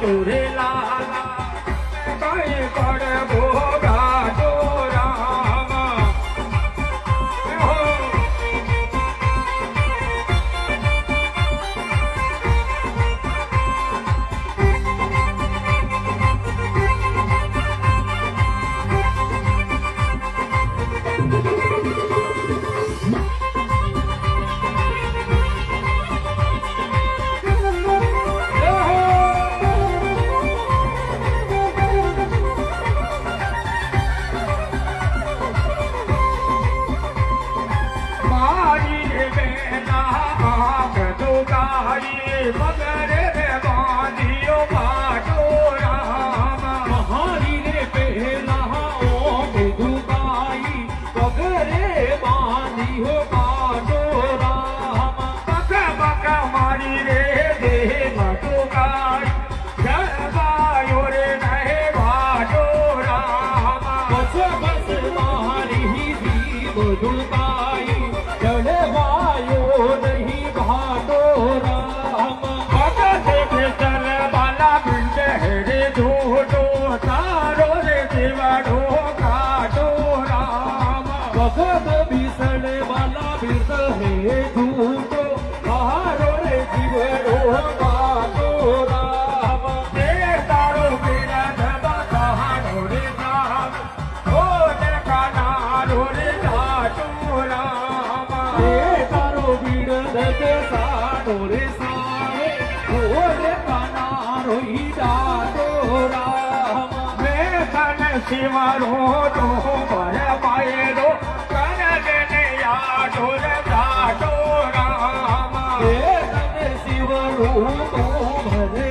तुरे लाला कई कर भोगा तो राम मगर रे बांधियो बाटो राम महारी रे पहला दुगाई मगरे बांधियो बाटो राम बक बक मारी रे दे बाटो गाई जगायो रे नहे बाटो राम बस बस मारी ही दुगाई जड़वायो नहीं बाटो राम तारो रे देवाड़ो काटो राम भगत भीषण वाला बिरद है झूठो तारो रे जीवड़ो काटो राम दे तारो मेरा धबा कहानो रे राम ओ देखा नारो रे काटो राम दे तारो बिरद के सानो रे सारे ओ देखा नारो ही डाटो राम शिवरो तो भर पाएरो कर देने यादो राटो राम शिवरो तो भर